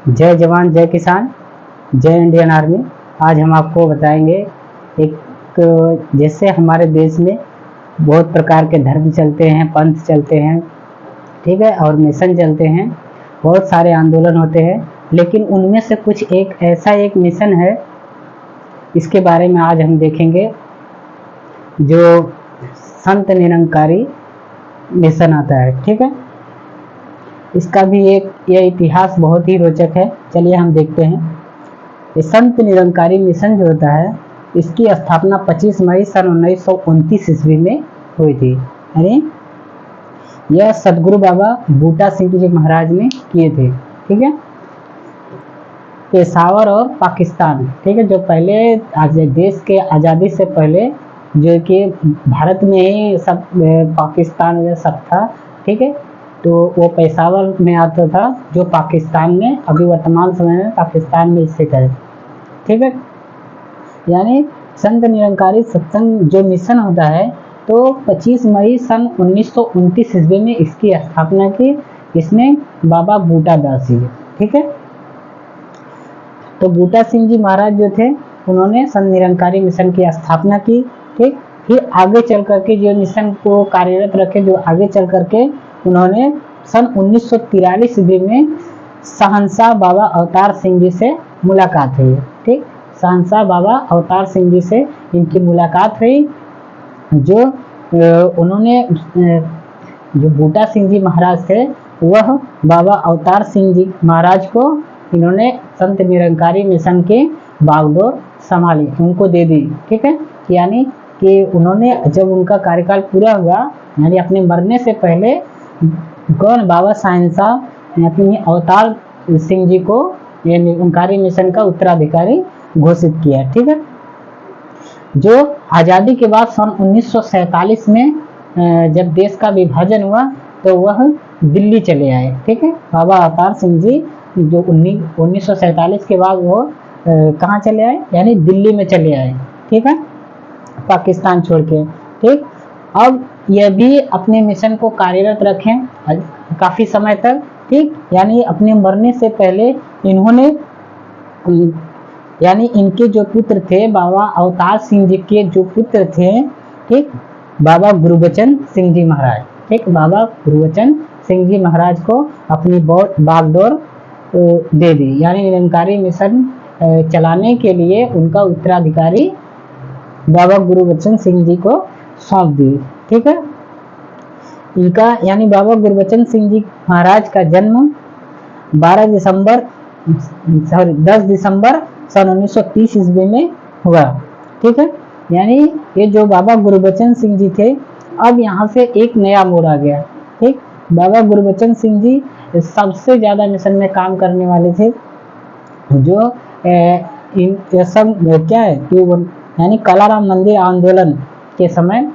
जय जवान जय किसान जय इंडियन आर्मी। आज हम आपको बताएंगे एक जैसे हमारे देश में बहुत प्रकार के धर्म चलते हैं, पंथ चलते हैं, ठीक है, और मिशन चलते हैं, बहुत सारे आंदोलन होते हैं, लेकिन उनमें से कुछ एक मिशन है, इसके बारे में आज हम देखेंगे। जो संत निरंकारी मिशन आता है, ठीक है, इसका भी यह इतिहास बहुत ही रोचक है। चलिए हम देखते हैं। ये संत निरंकारी मिशन जो होता है, इसकी स्थापना 25 मई सन 1929 ईस्वी में हुई थी। यानी यह सदगुरु बाबा बूटा सिंह जी महाराज ने किए थे, ठीक है। पेशावर और पाकिस्तान, ठीक है, जो पहले देश के आज़ादी से पहले जो कि भारत में ही सब पाकिस्तान में सब था, ठीक है, तो वो पेशावर में आता था, जो पाकिस्तान में अभी वर्तमान समय में पाकिस्तान में स्थित है, ठीक है। यानी संत निरंकारी सत्संग जो मिशन होता है, तो 25 मई सन 1929 ईस्वी में इसकी स्थापना की, इसने बाबा बूटा दास जी, ठीक है। तो बूटा सिंह जी महाराज जो थे, उन्होंने संत निरंकारी मिशन की स्थापना की, ठीक। फिर आगे चल करके जो मिशन को कार्यरत रखे, जो आगे चल करके उन्होंने सन 1943 ईस्वी में शहंशाह बाबा अवतार सिंह जी से मुलाकात हुई, ठीक। शहंशाह बाबा अवतार सिंह जी से इनकी मुलाकात हुई। जो उन्होंने जो बूटा सिंह जी महाराज थे, वह बाबा अवतार सिंह जी महाराज को इन्होंने संत निरंकारी मिशन के बागडोर संभाली, उनको दे दी, ठीक है। यानी कि उन्होंने जब उनका कार्यकाल पूरा हुआ, यानी अपने मरने से पहले कौन बाबा शहंशाह अपनी अवतार सिंह जी को ये निरंकारी मिशन का उत्तराधिकारी घोषित किया, ठीक है। जो आज़ादी के बाद सन 1947 में जब देश का विभाजन हुआ, तो वह दिल्ली चले आए, ठीक है। बाबा अवतार सिंह जी जो 1947 के बाद वो कहाँ चले आए, यानी दिल्ली में चले आए, ठीक है, पाकिस्तान छोड़ के, ठीक। अब यह भी अपने मिशन को कार्यरत रखें काफ़ी समय तक, ठीक। यानी अपने मरने से पहले इन्होंने, यानी इनके जो पुत्र थे, बाबा अवतार सिंह जी के जो पुत्र थे, ठीक, बाबा गुरबचन सिंह जी महाराज, ठीक, बाबा गुरबचन सिंह जी महाराज को अपनी बागडोर दे दी, यानी निरंकारी मिशन चलाने के लिए उनका उत्तराधिकारी बाबा गुरबचन सिंह जी को सौंप दी, ठीक है। इनका यानी बाबा गुरबचन सिंह जी महाराज का जन्म 10 दिसंबर सन 1930 ईस्वी में हुआ, ठीक है। यानी ये जो बाबा गुरबचन सिंह जी थे, अब यहाँ से एक नया मोड़ आ गया, ठीक। बाबा गुरबचन सिंह जी सबसे ज़्यादा मिशन में काम करने वाले थे। जो इन सब क्या है कि यानी कालाराम मंदिर आंदोलन के समय,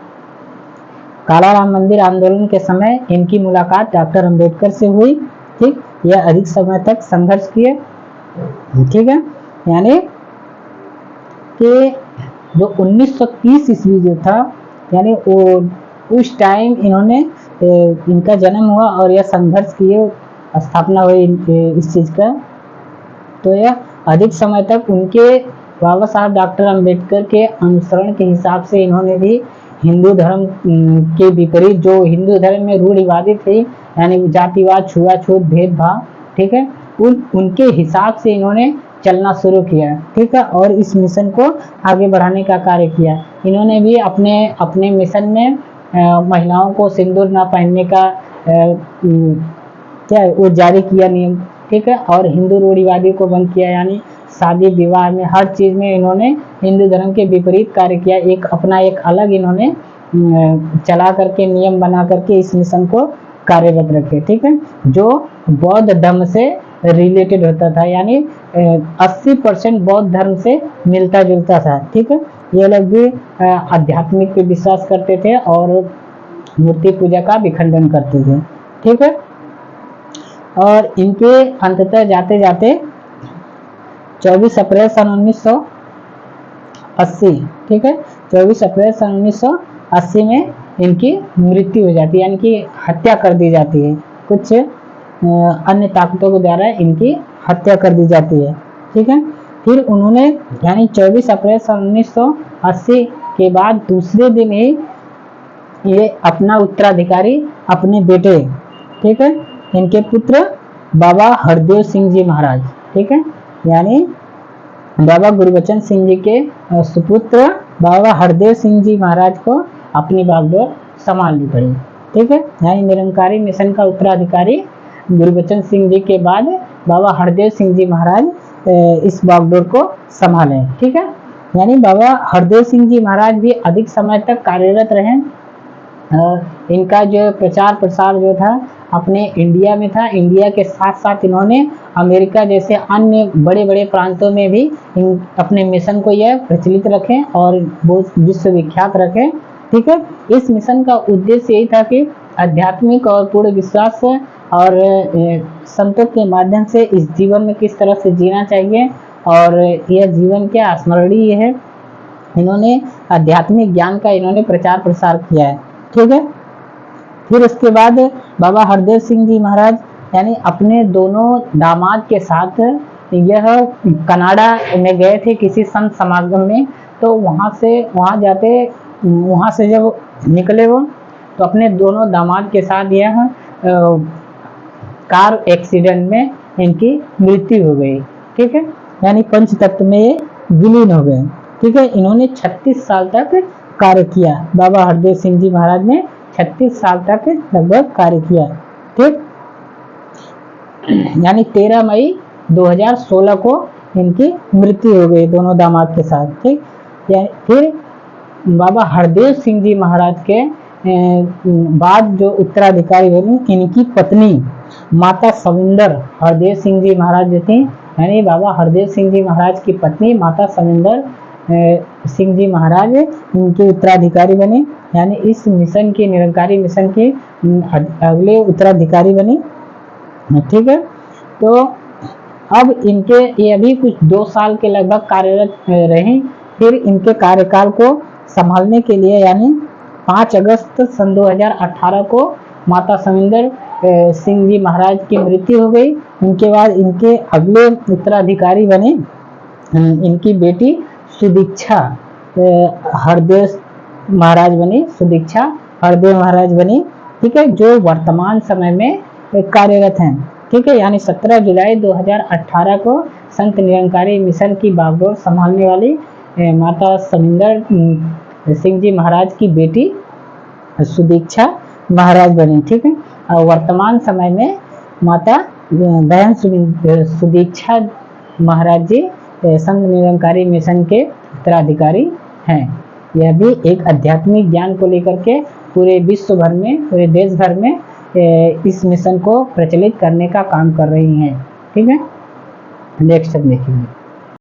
कालाराम मंदिर आंदोलन के समय इनकी मुलाकात डॉक्टर अंबेडकर से हुई, ठीक। यह अधिक समय तक संघर्ष किए, ठीक है। यानी कि जो 1930 ईस्वी जो था, यानी उस टाइम इन्होंने इनका जन्म हुआ और यह संघर्ष किए, स्थापना हुई इस चीज़ का। तो यह अधिक समय तक उनके बाबा साहब डॉक्टर अंबेडकर के अनुसरण के हिसाब से इन्होंने भी हिंदू धर्म के विपरीत, जो हिंदू धर्म में रूढ़िवादी थी, यानी जातिवाद, छुआछूत, भेदभाव, ठीक है, उनके हिसाब से इन्होंने चलना शुरू किया, ठीक है, और इस मिशन को आगे बढ़ाने का कार्य किया। इन्होंने भी अपने मिशन में महिलाओं को सिंदूर न पहनने का क्या वो जारी किया नियम, ठीक है, और हिंदू रूढ़िवादी को बंद किया। यानी शादी विवाह में हर चीज़ में इन्होंने हिंदू धर्म के विपरीत कार्य किया। एक अलग इन्होंने चला करके, नियम बना करके इस मिशन को कार्यरत रखे, ठीक है, जो बौद्ध धर्म से रिलेटेड होता था, यानी 80% बौद्ध धर्म से मिलता जुलता था, ठीक है। ये लोग भी आध्यात्मिक पे विश्वास करते थे और मूर्ति पूजा का भी खंडन करते थे, ठीक है। और इनके अंततः जाते जाते 24 अप्रैल सन 1980, ठीक है, 24 अप्रैल सन 1980 में इनकी मृत्यु हो जाती है, यानी कि हत्या कर दी जाती है। कुछ अन्य ताकतों के द्वारा इनकी हत्या कर दी जाती है। ठीक है, फिर उन्होंने यानी 24 अप्रैल सन 1980 के बाद दूसरे दिन ही ये अपना उत्तराधिकारी अपने बेटे, ठीक है, इनके पुत्र बाबा हरदेव सिंह जी महाराज, ठीक है, यानी बाबा गुरबचन सिंह जी के सुपुत्र बाबा हरदेव सिंह जी महाराज को अपनी बागडोर संभालनी पड़ी। ठीक है, यानी निरंकारी मिशन का उत्तराधिकारी गुरबचन सिंह जी के बाद बाबा हरदेव सिंह जी महाराज इस बागडोर को संभाले। ठीक है, यानी बाबा हरदेव सिंह जी महाराज भी अधिक समय तक कार्यरत रहे। इनका जो प्रचार प्रसार जो था अपने इंडिया में था, इंडिया के साथ साथ इन्होंने अमेरिका जैसे अन्य बड़े बड़े प्रांतों में भी अपने मिशन को यह प्रचलित रखें और बहुत विश्व विख्यात रखें। ठीक है, इस मिशन का उद्देश्य यही था कि आध्यात्मिक और पूर्ण विश्वास और संतों के माध्यम से इस जीवन में किस तरह से जीना चाहिए और यह जीवन क्या स्मरणीय है, इन्होंने आध्यात्मिक ज्ञान का इन्होंने प्रचार प्रसार किया है। ठीक है, फिर उसके बाद बाबा हरदेव सिंह जी महाराज यानी अपने दोनों दामाद के साथ यह कनाडा में गए थे किसी संत समागम में। तो वहाँ से जब निकले वो तो अपने दोनों दामाद के साथ यह कार एक्सीडेंट में इनकी मृत्यु हो गई। ठीक है, यानी पंच तत्व में ये विलीन हो गए। ठीक है, इन्होंने 36 साल तक कार्य किया। बाबा हरदेव सिंह जी महाराज ने 36 साल तक लगभग कार्य किया। ठीक, यानी 13 मई 2016 को इनकी मृत्यु हो गई दोनों दामाद के साथ। ठीक, यानी फिर बाबा हरदेव सिंह जी महाराज के बाद जो उत्तराधिकारी बनी इनकी पत्नी माता सविंदर हरदेव सिंह जी महाराज जो थी, यानी बाबा हरदेव सिंह जी महाराज की पत्नी माता सविंदर सिंह जी महाराज इनके उत्तराधिकारी बने, यानी इस मिशन की निरंकारी मिशन की अगले उत्तराधिकारी बने। ठीक है, तो अब इनके ये अभी कुछ 2 साल के लगभग कार्यरत रहे। फिर इनके कार्यकाल को संभालने के लिए यानी 5 अगस्त सन 2018 को माता सविंदर सिंह जी महाराज की मृत्यु हो गई। उनके बाद इनके अगले उत्तराधिकारी बने इनकी बेटी सुदीक्षा हरदेव महाराज बनी, सुदीक्षा हरदेव महाराज बनी। ठीक है, जो वर्तमान समय में कार्यरत हैं। ठीक है, यानी 17 जुलाई 2018 को संत निरंकारी मिशन की बागडोर संभालने वाली माता सविंदर सिंह जी महाराज की बेटी सुदीक्षा महाराज बनी। ठीक है, और वर्तमान समय में माता बहन सुदीक्षा महाराज जी संत निरंकारी मिशन के उत्तराधिकारी हैं। यह भी एक आध्यात्मिक ज्ञान को लेकर के पूरे विश्व भर में, पूरे देश भर में इस मिशन को प्रचलित करने का काम कर रही हैं। ठीक है, नेक्स्ट देखिए।